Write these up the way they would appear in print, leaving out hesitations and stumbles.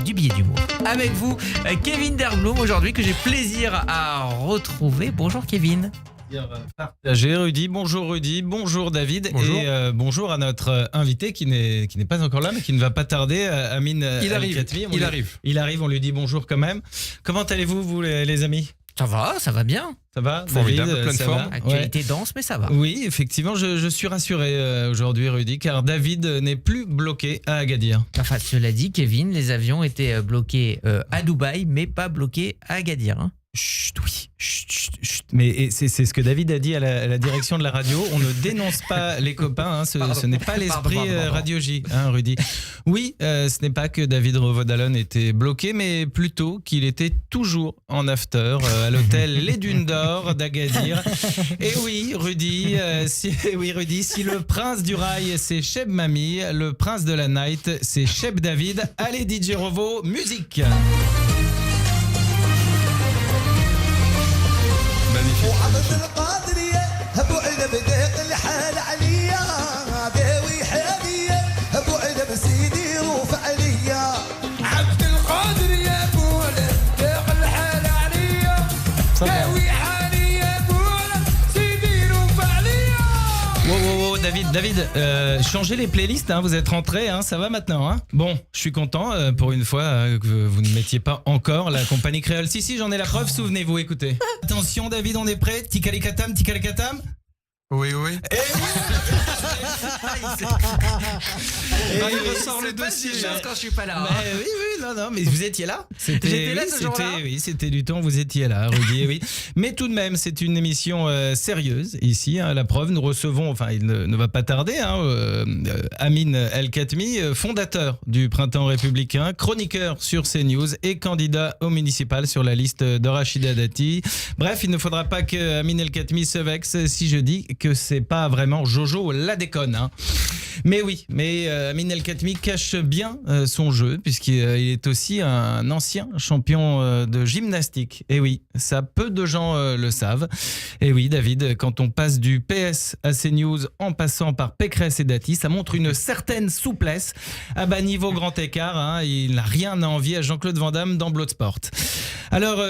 du billet d'humour. Avec vous, Kevin Derblum aujourd'hui que j'ai plaisir à retrouver. Bonjour Kevin. Partagé, Rudy. Bonjour Rudy, bonjour David. Bonjour. Et bonjour à notre invité qui n'est pas encore là mais qui ne va pas tarder, Amine El-Khatmi. Il arrive, on lui dit bonjour quand même. Comment allez-vous vous les amis ? Ça va bien. Ça va, Formidable, David, pleine ça forme. va Actualité dense, mais ça va. Oui, effectivement, je suis rassuré aujourd'hui, Rudy, car David n'est plus bloqué à Agadir. Enfin, cela dit, Kevin, les avions étaient bloqués à Dubaï, mais pas bloqués à Agadir. Hein. Chut, oui. Chut. Mais c'est ce que David a dit à la direction de la radio. On ne dénonce pas les copains. Hein, ce n'est pas l'esprit Radio J, hein, Rudy. Oui, ce n'est pas que David Revaud-Dallon était bloqué, mais plutôt qu'il était toujours en after à l'hôtel Les Dunes d'Or d'Agadir. Et oui, Rudy, si le prince du rail, c'est Cheb Mami, le prince de la night, c'est Cheb David. Allez, DJ Revaud, musique. وعبد القادر يا ابو علب داق الحال عليا داوي حاليا ابو علب سيدي روف عليا عبد القادر يا ابو علب داق الحال عليا داوي حاليا ابو علب سيدي روف عليا. Wow, David, changez les playlists, hein, vous êtes rentrés, hein, ça va maintenant. Hein. Bon, je suis content pour une fois que vous ne mettiez pas encore la compagnie créole. Si, j'en ai la preuve, souvenez-vous, écoutez. Attention David, on est prêt. Tikalikatam. Oui. Il ressort le dossier quand je suis pas là. Mais oui, non, mais vous étiez là. J'étais là ce jour-là. Oui, c'était du temps, vous étiez là, Rudy, oui. Mais tout de même, c'est une émission sérieuse ici. Hein, la preuve, nous recevons, enfin, il ne va pas tarder, hein, Amine El-Khatmi, fondateur du Printemps républicain, chroniqueur sur CNews et candidat au municipal sur la liste de Rachida Dati. Bref, il ne faudra pas que Amine El-Khatmi se vexe si je dis que c'est pas vraiment Jojo la déconne. Hein. Mais oui, Amine El-Khatmi cache bien son jeu puisqu'il est aussi un ancien champion de gymnastique. Et oui, ça peu de gens le savent. Et oui, David, quand on passe du PS à CNews en passant par Pécresse et Dati, ça montre une certaine souplesse. À bas niveau grand écart, hein, il n'a rien à envier à Jean-Claude Van Damme dans Bloodsport. Alors,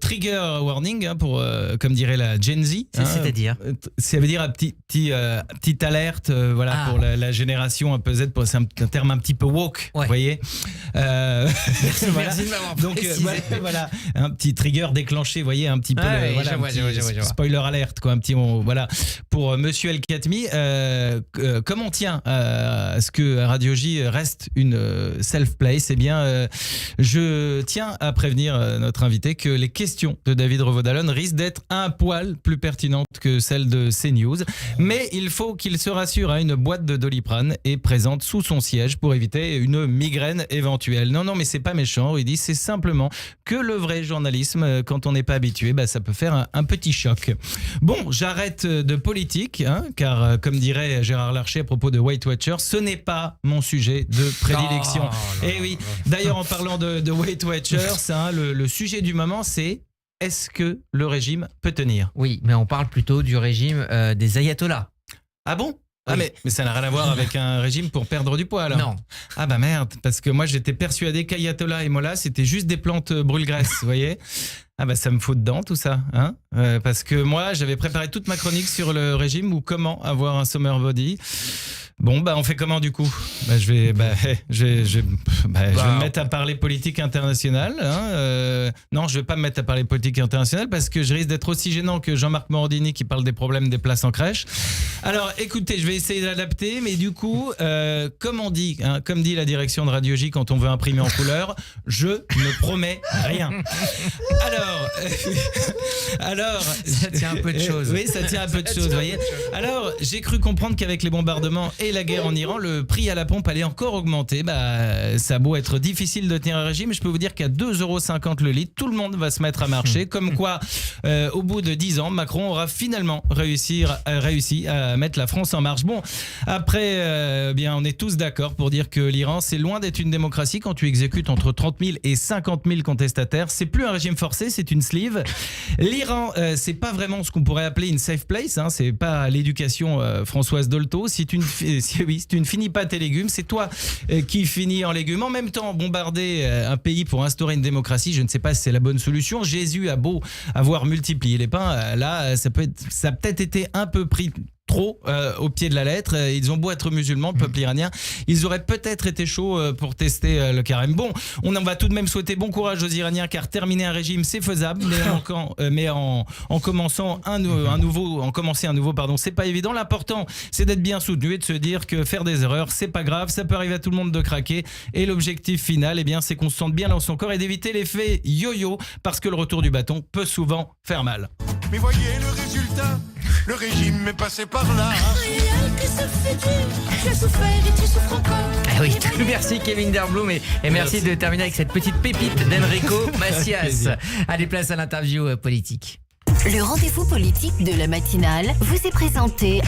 trigger warning, hein, pour, comme dirait la Gen Z. Hein, C'est-à-dire ça veut dire un petite alerte, voilà, pour la génération un peu Z, c'est un terme un petit peu woke, ouais. Vous voyez. Merci de m'avoir précisé. Donc voilà, un petit trigger déclenché, vous voyez, un petit peu. Je vois. Spoiler alerte, quoi, un petit voilà. Pour Monsieur El-Khatmi, comme on tient à ce que Radio J reste une self-place, eh bien, je tiens à prévenir notre invité que les questions de David Revaud-Dallon risquent d'être un poil plus pertinentes que celles de CNews. Mais il faut qu'il se rassure, hein, une boîte de Doliprane est présente sous son siège pour éviter une migraine éventuelle. Non, mais c'est pas méchant, il dit, c'est simplement que le vrai journalisme, quand on n'est pas habitué, ça peut faire un petit choc. Bon, j'arrête de politique, hein, car comme dirait Gérard Larcher à propos de Weight Watchers, ce n'est pas mon sujet de prédilection. Et oui, d'ailleurs en parlant de Weight Watchers, hein, le sujet du moment c'est: est-ce que le régime peut tenir ? Oui, mais on parle plutôt du régime des ayatollahs. Ah bon ? Oui. Ah mais ça n'a rien à voir avec un régime pour perdre du poids alors. Non. Ah bah merde, parce que moi j'étais persuadé qu'ayatollah et mollah c'était juste des plantes brûle-graisse, vous voyez. Ah bah ça me fout dedans tout ça, hein, parce que moi j'avais préparé toute ma chronique sur le régime ou comment avoir un summer body. Bon on fait comment du coup ? Je vais me mettre à parler politique internationale. Hein, non, je vais pas me mettre à parler politique internationale parce que je risque d'être aussi gênant que Jean-Marc Morandini qui parle des problèmes des places en crèche. Alors écoutez, je vais essayer d'adapter, mais du coup, comme dit la direction de Radio J quand on veut imprimer en couleur, je ne promets rien. Alors, ça tient un peu de choses. Oui, ça tient un peu de choses, vous voyez. Alors, j'ai cru comprendre qu'avec les bombardements et la guerre en Iran, le prix à la pompe allait encore augmenter. Ça a beau être difficile de tenir un régime, je peux vous dire qu'à 2,50 € le litre, tout le monde va se mettre à marcher. Comme quoi, au bout de 10 ans, Macron aura finalement réussi à mettre la France en marche. Bon, après, bien, on est tous d'accord pour dire que l'Iran, c'est loin d'être une démocratie. Quand tu exécutes entre 30 000 et 50 000 contestataires, c'est plus un régime forcé, c'est une sleeve. L'Iran, c'est pas vraiment ce qu'on pourrait appeler une safe place. Hein, c'est pas l'éducation Françoise Dolto. C'est oui, si tu ne finis pas tes légumes, c'est toi qui finis en légumes. En même temps, bombarder un pays pour instaurer une démocratie, je ne sais pas si c'est la bonne solution. Jésus a beau avoir multiplié les pains, là, ça a peut-être été un peu pris trop au pied de la lettre. Ils ont beau être musulmans, le peuple iranien, ils auraient peut-être été chauds pour tester le carême. Bon, on en va tout de même souhaiter bon courage aux Iraniens, car terminer un régime c'est faisable, mais en commençant un nouveau, c'est pas évident. L'important c'est d'être bien soutenu et de se dire que faire des erreurs c'est pas grave, ça peut arriver à tout le monde de craquer, et l'objectif final, eh bien, c'est qu'on se sente bien dans son corps et d'éviter l'effet yo-yo, parce que le retour du bâton peut souvent faire mal. Mais voyez le résultat, le régime est passé par là. Que ça fait dur, tu as souffert et tu souffres encore. Ah oui, merci Kevin Derblum et merci de terminer avec cette petite pépite d'Enrico Macias. Allez, place à l'interview politique. Le rendez-vous politique de la matinale vous est présenté